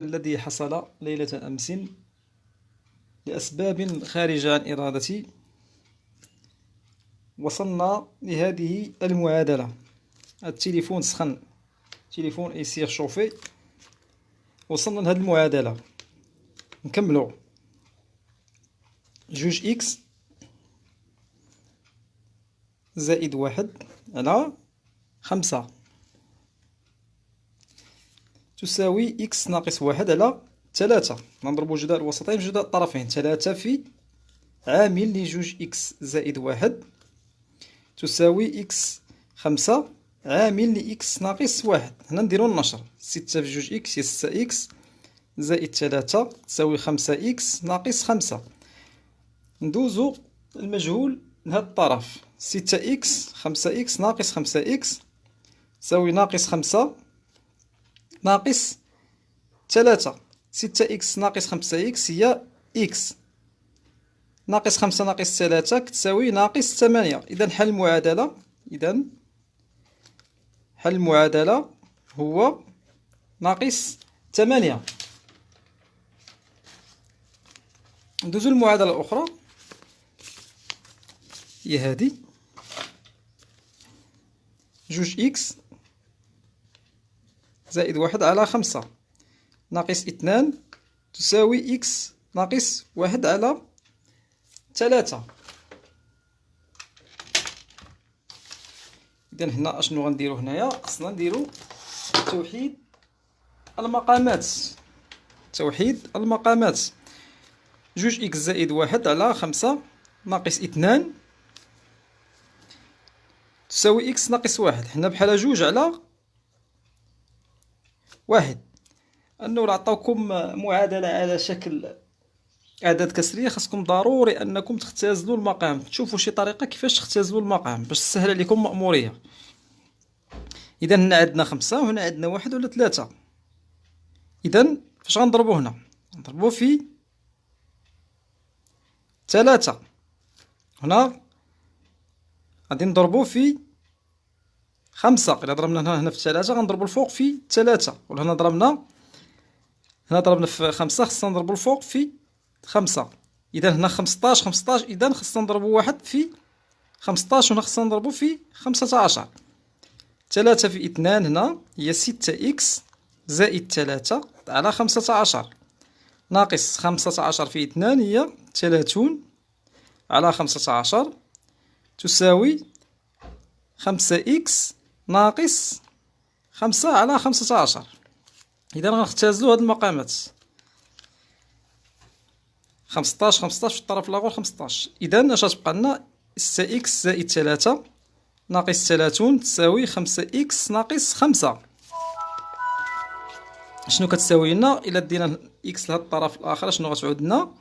الذي حصل ليلة أمس لأسباب خارجة عن إرادتي. وصلنا لهذه المعادلة. التليفون سخن، التليفون يسير شوفي. وصلنا لهذه المعادلة. نكملو. جوج إكس زائد واحد على 5 تساوي إكس ناقص واحد على 3. نضربو جداء الوسطين في جداء الطرفين. 3 في عامل لجوج إكس زائد واحد تساوي إكس 5 عامل لإكس ناقص واحد. هنا نديرو النشر. 6 في جوج إكس هي 6 إكس زائد 3 تساوي 5 إكس ناقص 5. ندوزو المجهول لهاد الطرف. 6 إكس 5 إكس ناقص 5 إكس تساوي ناقص 5 ناقص 3. 6 إكس ناقص 5 إكس هي إكس ناقص 5 ناقص 3 كتساوي ناقص 8. إذا حل المعادلة، حل المعادلة هو ناقص 8. ندوزو للمعادلة الأخرى هي هذه. جوج إكس زائد واحد على 5 ناقص 2 تساوي إكس ناقص واحد على 3. إذا هنا أشنو غنديرو هنايا؟ خصنا نديرو توحيد المقامات. توحيد المقامات. جوج إكس زائد واحد على 5 ناقص 2 تساوي إكس ناقص واحد. حنا بحال جوج على واحد. أنه عطاوكم معادلة على شكل أعداد كسرية، خاصكم ضروري أنكم تختزلوا المقام، تشوفوا شي طريقة كيفاش تختزلوا المقام باش تسهل عليكم مأمورية. إذا هنا عندنا 5 وهنا عندنا 1 ولا 3. إذا فاش غنضربو هنا؟ نضربو في 3. هنا غادي نضربو في 5. إلا ضربنا هنا في 3 غنضربو الفوق في 3. ولا هنا ضربنا في 5 خصنا نضربو الفوق في 5. إذا هنا 15. إذا خصنا نضربو واحد في 15 وهنا خصنا نضربو في 15. 3 في 2 هنا هي 6 إكس زائد 3 على 15 ناقص 15 في 2 هي 30 على 15 تساوي 5 إكس ناقص 5 على 15. إذا غنختزلو هاد المقامات. 15 في الطرف الآخر 15. إذا اش غتبقى لنا؟ 6 إكس زائد 3 ناقص 30 تساوي 5 إكس ناقص 5. شنو كتساوي لنا؟ إلا دينا إكس لهاد الطرف الآخر شنو غتعود لنا؟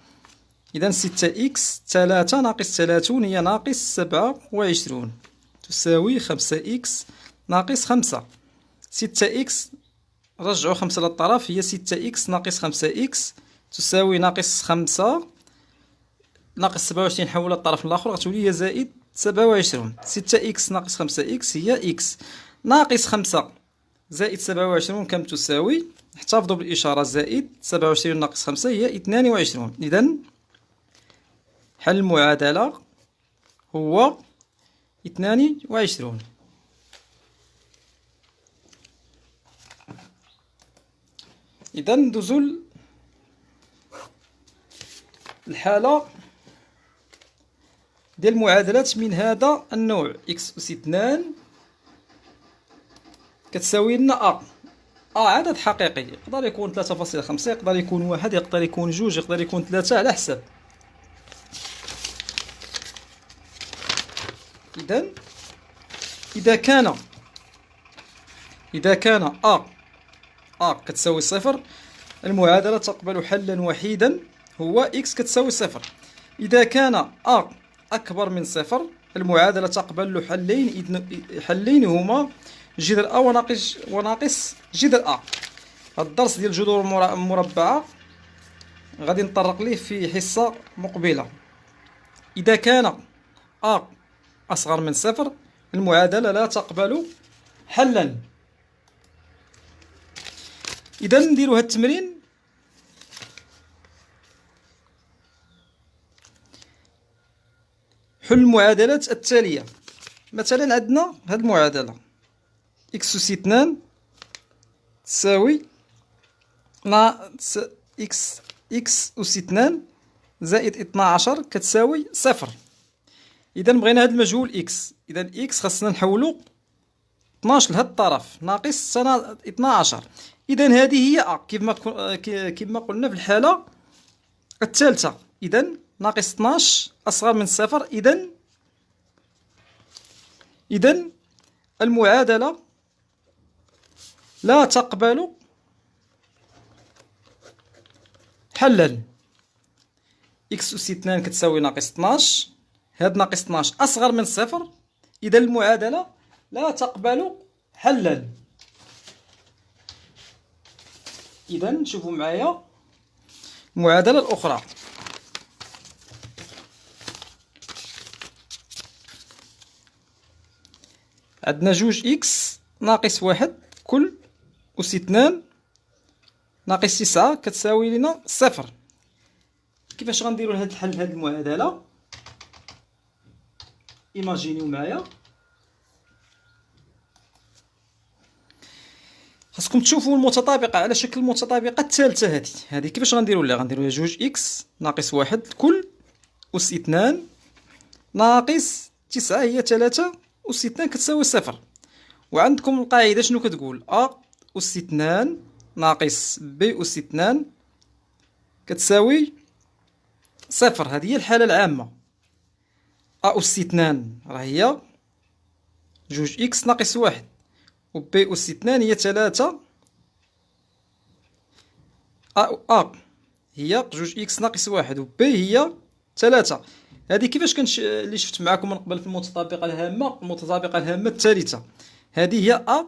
إذا 6 إكس 3 ناقص 30 هي ناقص 27 تساوي 5 إكس ناقص 5. 6 إكس رجعوا 5 للطرف هي 6 إكس ناقص 5 إكس تساوي ناقص 5 ناقص 27 حولها للطرف الآخر غتولي هي زائد 27. 6 إكس ناقص 5 إكس هي إكس ناقص 5 زائد 27 كم تساوي؟ احتفظوا بالإشارة. زائد 27 ناقص 5 هي 22. إذا حل المعادلة هو 22. إذا ندوزو الحالة ديال المعادلات من هذا النوع. إكس أس 2 كتساوي لنا عدد حقيقي. يقدر يكون 3.5، يقدر يكون 1، يقدر يكون 2، يقدر يكون 3 على حسب. إذا كان كتساوي 0 المعادلة تقبل حلا وحيدا هو إكس كتساوي 0. إذا كان أكبر من 0 المعادلة تقبل حلين هما جذر وناقص جذر هاد الدرس ديال الجذور المربعة غادي نطرق ليه في حصة مقبلة. إذا كان أصغر من 0 المعادلة لا تقبل حلا. إذا نديرو هاد التمرين حل المعادلات التالية. مثلا عندنا هاد المعادلة إكس أس 2 تساوي إكس أس 2 زائد 12 كتساوي صفر. إذا بغينا هاد المجهول إكس، إذا إكس خاصنا نحولو 12 لهاد الطرف ناقص 12. إذا هذه هي كيما قلنا في الحالة الثالثة. إذا ناقص 12 أصغر من صفر. إذا المعادلة لا تقبل حلا. إكس أس 2 كتساوي ناقص 12، هاد ناقص 12 أصغر من صفر. إذا المعادلة لا تقبل حلا. إذا شوفوا معايا المعادلة الأخرى. عندنا جوج إكس ناقص واحد كل أس 2 ناقص 9 كتساوي لنا صفر. كيفاش غنديرو لهاد الحل لهاد المعادلة؟ إيماجينيو معايا، خاصكم تشوفوا المتطابقة على شكل المتطابقة الثالثة. هذه كيفاش غنديرو لها؟ غنديروها جوج إكس ناقص واحد كل أس 2 ناقص 9 هي 3 أس 2 كتساوي صفر. وعندكم القاعدة شنو كتقول؟ أ أس 2 ناقص بي أس 2 كتساوي صفر. هذه هي الحالة العامة. أ أس 2 راه هي جوج إكس ناقص واحد، و بي أس 2 هي 3 أ هي جوج إكس ناقص واحد، و بي هي 3. هذه كيفاش اللي شفت معكم من قبل في المتطابقة الهامة، المتطابقة الهامة الثالثة. هذه هي أ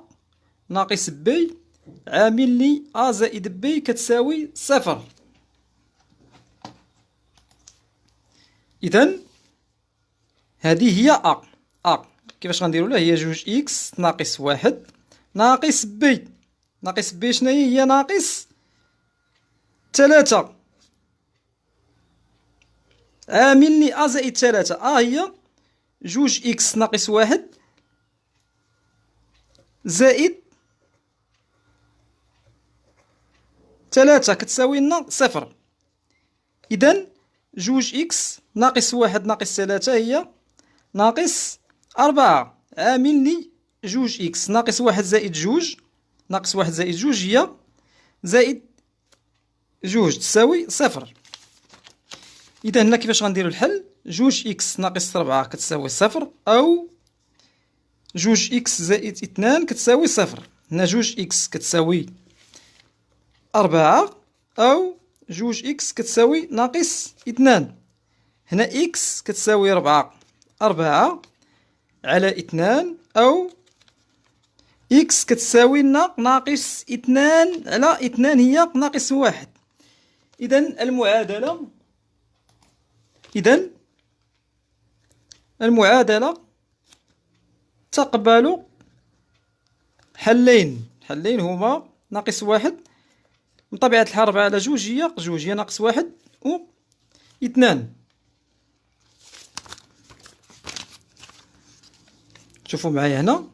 ناقص بي عامل لي أ زائد بي كتساوي صفر. إذا هذه هي أ كيفاش غنديرو لها؟ هي جوج إكس ناقص واحد ناقص بي. ناقص بي شناهي؟ هي ناقص 3 عامل لي أ زائد 3. أ هي جوج إكس ناقص واحد زائد 3 كتساوي لنا صفر. إذا جوج إكس ناقص واحد ناقص 3 هي ناقص 4 عامل لي جوج إكس ناقص واحد زائد جوج ناقص واحد زائد جوج هي زائد جوج تساوي صفر. إذا هنا كيفاش غنديرو الحل؟ جوج إكس ناقص 4 كتساوي صفر، أو جوج إكس زائد 2 كتساوي صفر. هنا جوج إكس كتساوي 4، أو جوج إكس كتساوي ناقص 2. هنا إكس كتساوي 4 على 2، أو إكس كتساوي لنا ناقص 2 على 2 هي ناقص 1. إذا المعادلة تقبل حلين هما ناقص 1 من طبيعة الحال 4 على جوج هي ناقص 1 و 2. شوفوا معايا هنا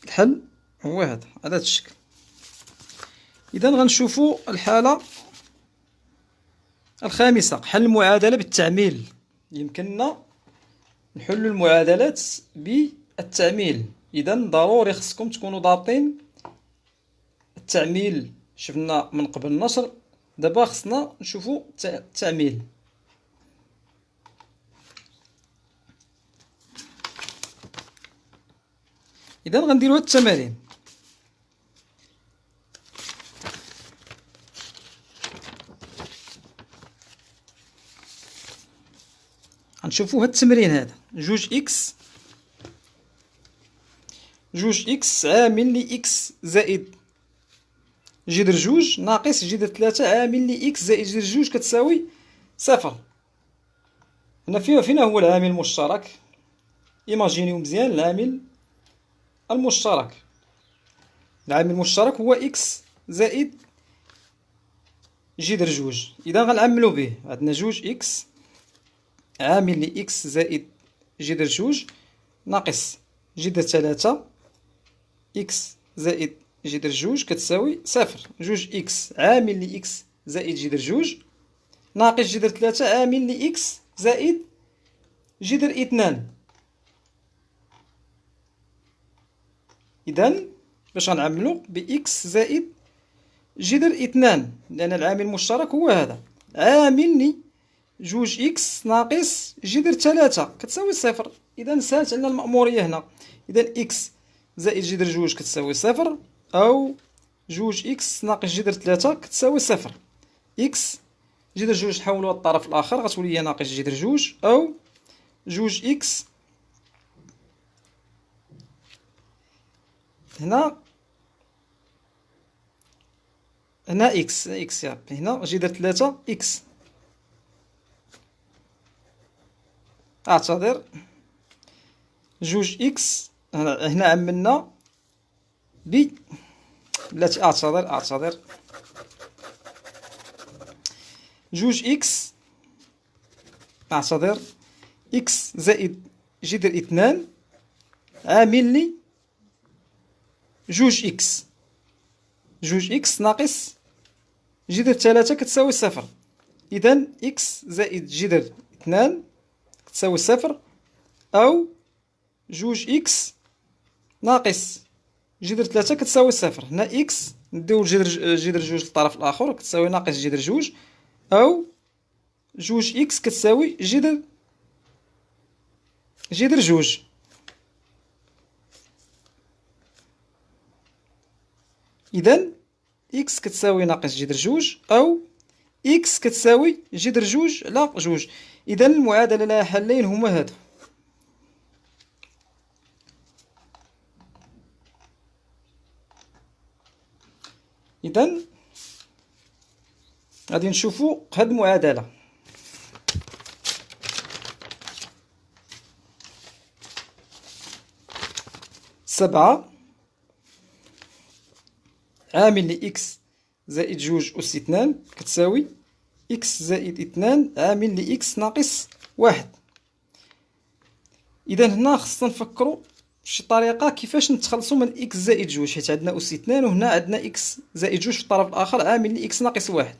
الحل هو هذا على هذا الشكل. إذا غنشوفوا الحالة الخامسة، حل المعادلة بالتعميل. يمكننا نحل المعادلات بالتعميل. إذا ضروري خصكم تكونوا ضابطين التعميل. شفنا من قبل النشر، دابا خصنا نشوفوا التعميل. إذا غنديروا هاد التمارين. غنشوفوا هاد التمرين هذا، جوج إكس عامل لي إكس زائد جذر جوج ناقص جذر 3 عامل لي إكس زائد جذر جوج كتساوي صفر. هنا فينا هو العامل المشترك؟ إيماجينيو مزيان العامل المشترك. العامل المشترك هو إكس زائد جذر جوج. إذا غنعملو به، عندنا جوج إكس عامل لإكس زائد جذر جوج ناقص جذر تلاتة إكس زائد جذر جوج كتساوي صفر. جوج إكس عامل لإكس زائد جذر جوج ناقص جذر تلاتة عامل لإكس زائد جذر اثنان. إذن باش غنعملو بإكس زائد جذر اثنان، لأن العامل المشترك هو هذا. عامل لي جوج إكس ناقص جذر تلاتة كتساوي صفر. إذن سهلت عندنا المأمورية هنا. إذن إكس زائد جذر جوج كتساوي صفر، أو جوج إكس ناقص جذر تلاتة كتساوي صفر. إكس جذر جوج تحولوها للطرف الآخر غتولي هي ناقص جذر جوج، أو جوج إكس هنا إكس يا هنا جذر تلاتة إكس. أعتذر، جوج إكس هنا عملنا بلاتي. أعتذر جوج إكس، أعتذر إكس زائد جذر اثنان عامل لي جوج إكس. جوج إكس ناقص جذر تلاتة كتساوي صفر. إذن إكس زائد جذر اثنان كتساوي صفر، أو جوج إكس ناقص جذر تلاتة كتساوي صفر. هنا إكس نديو جذر جوج للطرف الآخر كتساوي ناقص جذر جوج، أو جوج إكس كتساوي جذر جوج. إذن إكس كتساوي ناقص جذر جوج، أو إكس كتساوي جذر جوج على جوج. إذن المعادلة لها حلين هما هادو. إذن غادي نشوفو هاد المعادلة. سبعة عامل لإكس زائد جوج أس اثنان كتساوي إكس زائد اثنان عامل لإكس ناقص واحد. إذن هنا خصنا نفكرو بشي طريقة كيفاش نتخلصو من إكس زائد جوج، حيت عندنا أس اثنان وهنا عندنا إكس زائد جوج في الطرف الآخر عامل لإكس ناقص واحد.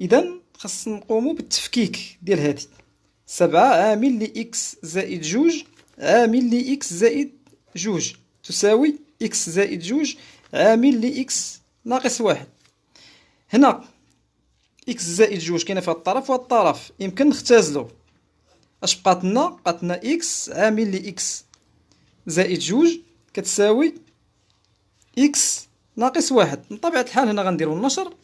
إذن خصنا نقومو بالتفكيك ديال هادي. سبعة عامل لإكس زائد جوج عامل لإكس زائد جوج تساوي إكس زائد جوج عامل لإكس ناقص واحد. هنا إكس زائد جوج كاينة في هاد الطرف وهاد الطرف، يمكن نختازلو. اش بقات لنا؟ بقات لنا إكس عامل لإكس زائد جوج كتساوي إكس ناقص واحد. من طبيعة الحال هنا غنديرو النشر.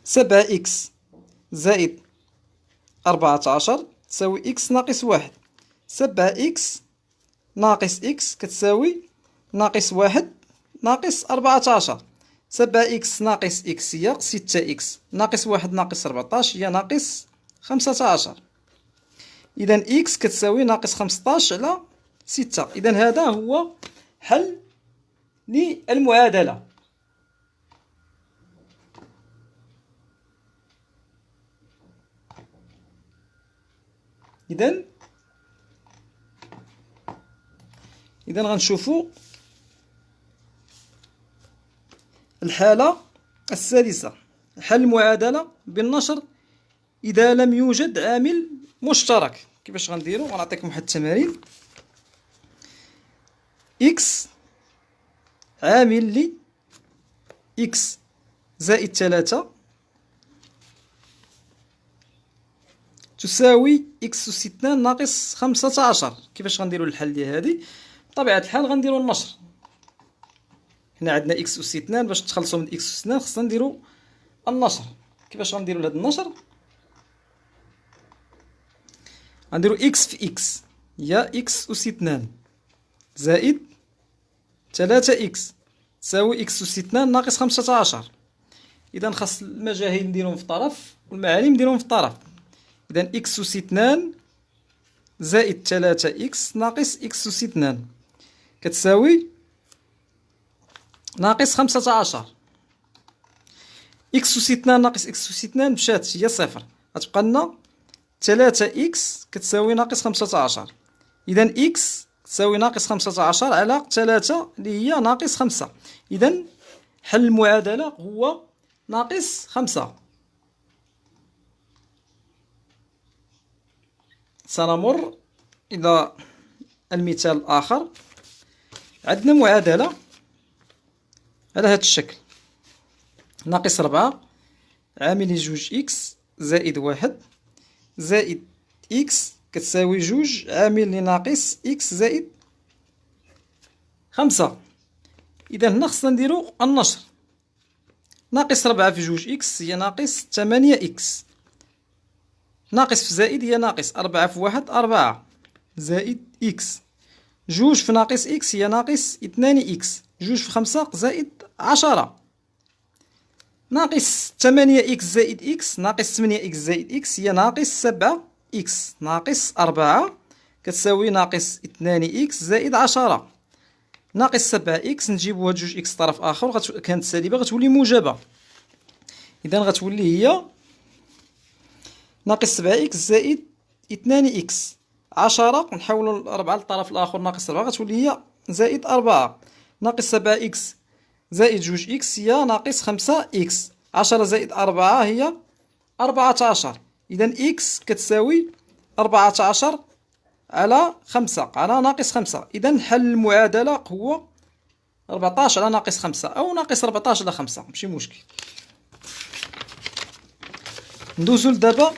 سبعة إكس زائد 14 تساوي إكس ناقص واحد. سبعة إكس ناقص إكس كتساوي ناقص واحد ناقص 14. سبعة إكس ناقص إكس هي 6 إكس ناقص واحد ناقص 14 هي ناقص 15. إذن إكس كتساوي ناقص 15 على 6. إذن هذا هو حل للمعادلة. إذن غنشوفو الحالة السادسة، حل المعادلة بالنشر إذا لم يوجد عامل مشترك. كيفاش غنديرو؟ غنعطيكم واحد التمارين. إكس عامل لي إكس زائد تلاتة تساوي إكس أس اثنان ناقص 15. كيفاش غنديرو الحل ديال هادي؟ بطبيعة الحال غنديرو النشر. هنا عندنا إكس أس اثنان، باش نتخلصو من إكس أس اثنان خصنا نديرو النشر. كيفاش غنديرو لهاد النشر؟ غنديرو إكس في إكس هي إكس أس اثنان زائد تلاتة إكس تساوي إكس أس اثنان ناقص 15. إذا خاص المجاهيل نديرهم في طرف والمعالم نديرهم في طرف. إذا إكس أس اثنان زائد تلاتة إكس ناقص إكس أس اثنان كتساوي ناقص 15. إكس أس اثنان ناقص إكس أس اثنان مشات هي صفر، غتبقى لنا 3 إكس كتساوي ناقص 15. إذا إكس تساوي ناقص 15 على 3 اللي هي ناقص 5. إذا حل المعادلة هو ناقص 5. سنمر إلى المثال الآخر. عندنا معادلة على هذا الشكل: ناقص 4 عامل جوج إكس زائد 1 زائد إكس كتساوي جوج عامل لناقص إكس زائد 5. إذا هنا خصنا نديرو النشر. ناقص 4 في جوج إكس هي ناقص 8 إكس، ناقص في زائد هي ناقص 4 في 1 4 زائد إكس، جوج في ناقص إكس هي ناقص 2 إكس، جوج في 5 زائد 10. ناقص 8 إكس زائد إكس ناقص 8 إكس زائد إكس هي ناقص 7 إكس، ناقص 4 كتساوي ناقص 2 إكس زائد 10. ناقص 7 إكس نجيبو هاد جوج إكس طرف آخر كانت سالبة غتولي موجبة. إذا غتولي هي ناقص 7 إكس زائد 2 إكس، 10 نحولو 4 للطرف الآخر ناقص 4 غتولي هي زائد 4. ناقص 7 إكس زائد جوج إكس هي ناقص 5 إكس، 10 زائد 4 هي 14. إذا إكس كتساوي 14 على 5 على ناقص 5. إذا حل المعادلة هو 14 على ناقص 5 أو ناقص 14 على 5، ماشي مشكل. ندوزو لدابا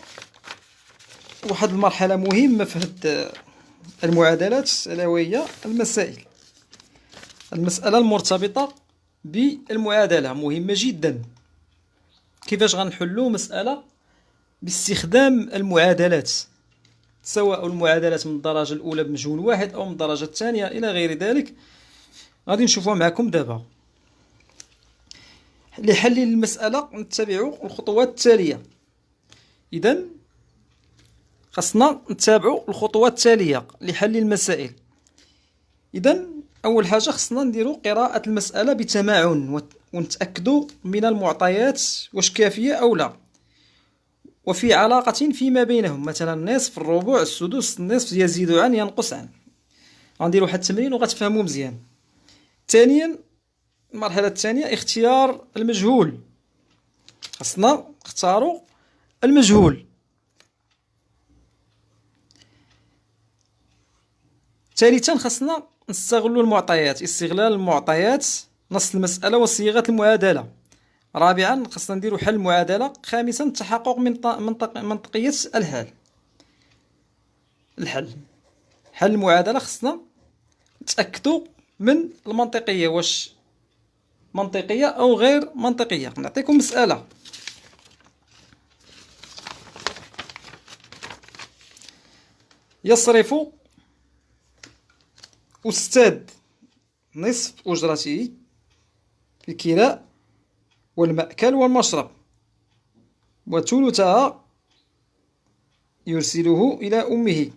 واحد المرحلة مهمة في هاد المعادلات، ألا وهي المسائل. المسألة المرتبطة بالمعادلة مهمة جدا. كيفاش غنحلو مسألة باستخدام المعادلات، سواء المعادلات من الدرجة الأولى بمجهول واحد أو من الدرجة الثانية إلى غير ذلك، غادي نشوفوها معكم دابا. لحل المسألة نتبع الخطوات التالية. إذا خاصنا نتبع الخطوات التالية لحل المسائل. إذا أول حاجة خاصنا نديرو قراءة المسألة بتمعن ونتأكدوا من المعطيات واش كافية أو لا، وفي علاقة فيما بينهم، مثلا النصف الربع السدس النصف يزيد عن ينقص عن. غنديرو واحد التمرين وغتفهموا مزيان. ثانيا المرحلة الثانية اختيار المجهول، خاصنا نختاروا المجهول. ثالثا خاصنا نستغلوا المعطيات، استغلال المعطيات نص المسألة وصيغة المعادلة. رابعا خاصنا نديرو حل المعادلة. خامسا التحقق من منطقية الحل. حل المعادلة خاصنا نتأكدوا من المنطقية، واش منطقية أو غير منطقية. نعطيكم مسألة: يصرف أستاذ نصف أجرته في الكراء والمأكل والمشرب، وثلثها يرسله إلى أمه،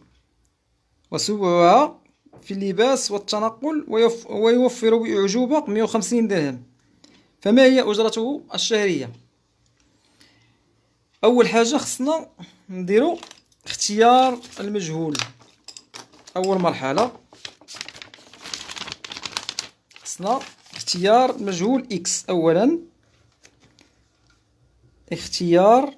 وسبعها في اللباس والتنقل، ويوفر بأعجوبة 150 درهم. فما هي أجرته الشهرية؟ أول حاجة خصنا نديرو اختيار المجهول. أول مرحلة خصنا اختيار مجهول إكس. أولا اختيار